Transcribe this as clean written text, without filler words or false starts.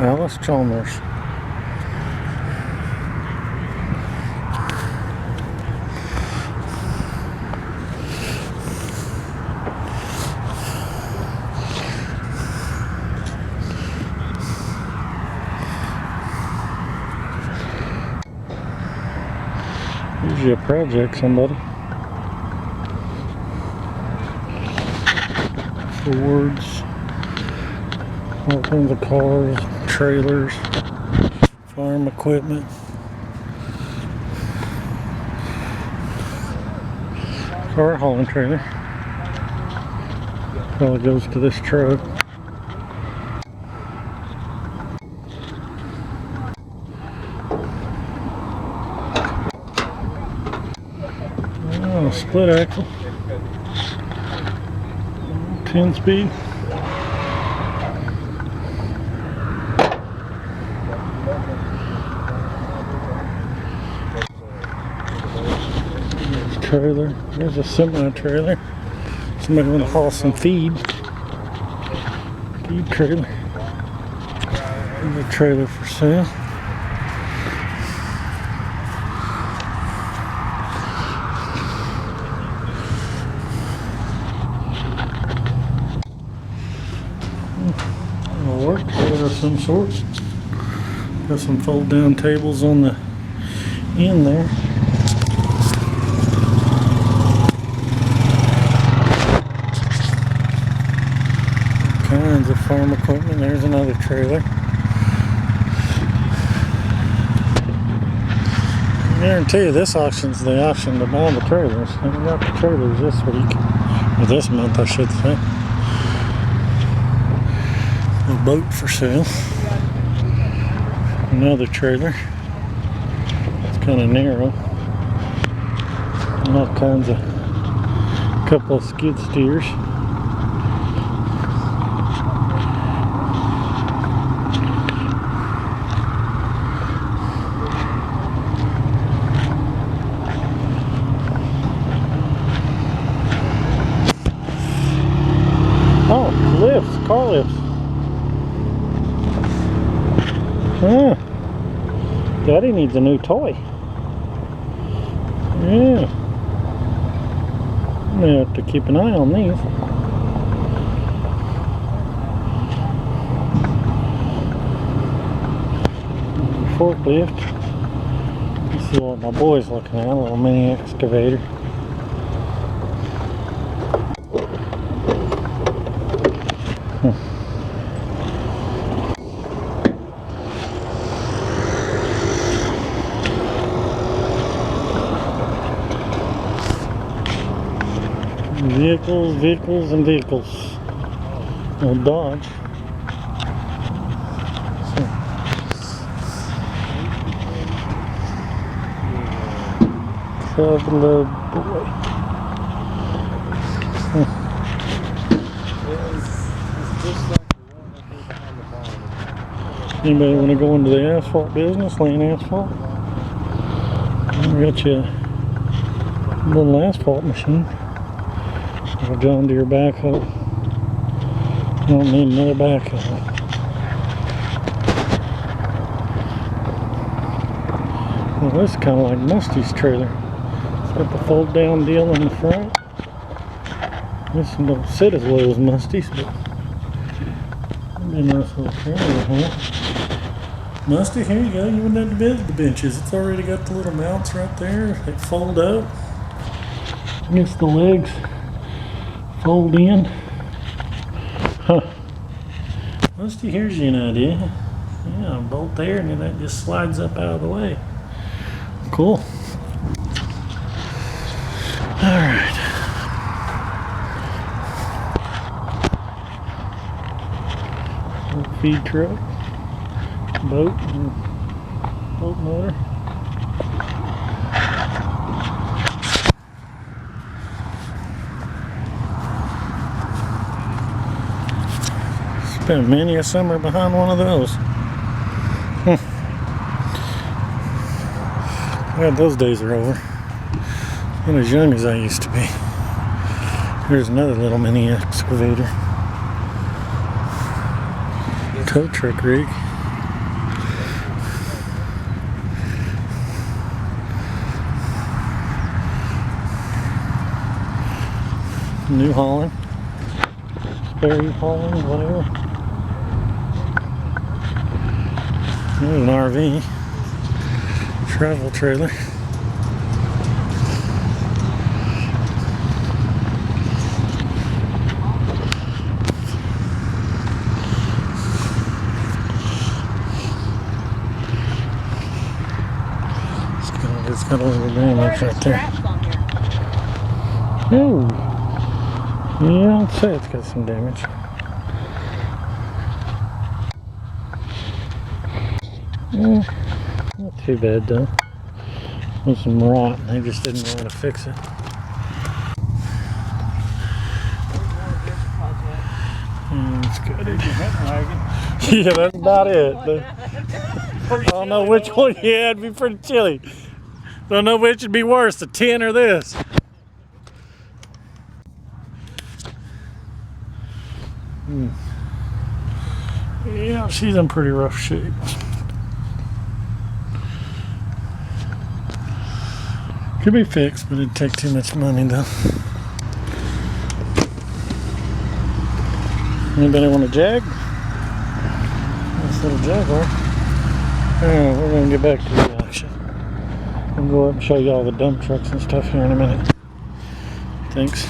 Alice Chalmers. Usually a project, somebody. Fords, all kinds of cars, trailers, farm equipment. Car hauling trailer. Probably goes to this truck. Oh, split axle. 10-speed. There's a trailer. There's a semi-trailer. Somebody want to haul some feed. Feed trailer. There's a trailer for sale. Work trailer of some sort. Got some fold down tables on the end there. All kinds of farm equipment. There's another trailer. I guarantee you this auction's the auction to buy the trailers. I got the trailers this week. Or this month, I should say. A boat for sale. Another trailer. It's kind of narrow. And all kinds of, couple of skid steers. Oh, lifts, car lifts. Huh. Daddy needs a new toy. Yeah. I'm gonna have to keep an eye on these. Forklift. This is what my boy's looking at, a little mini excavator. Vehicles, and vehicles. Old Dodge. Traveler boy. Anybody want to go into the asphalt business, laying asphalt? I got you a little asphalt machine. A John Deere backhoe. Don't need another backhoe. Well, this is kind of like Musty's trailer. It's got the fold down deal in the front. This one don't sit as well as Musty's, but it'd be a nice little trailer, huh? Musty, here you go. You wouldn't have to visit the benches. It's already got the little mounts right there. They fold up. I guess the legs fold in. Huh. Musty, here's you an idea. Yeah, bolt there and then that just slides up out of the way. Cool. Alright. Feed truck. Boat and boat motor. Spent many a summer behind one of those. God, those days are over. Not as young as I used to be. Here's another little mini excavator. Tow truck rig. New Holland. Sperry Holland, whatever. There's an RV. Travel trailer. It's got a little damage right there. Oh, yeah, I'd say it's got some damage. Not too bad though. With some rot, they just didn't know how to fix it. It's good. Yeah, that's about it. I don't know which one. Yeah, it'd be pretty chilly. Don't know which would be worse, the tin or this. Yeah, she's in pretty rough shape. Could be fixed, but it'd take too much money though. Anybody want a Jag? Nice little Jaguar. Alright, we're gonna get back to the auction. I'll go up and show you all the dump trucks and stuff here in a minute. Thanks.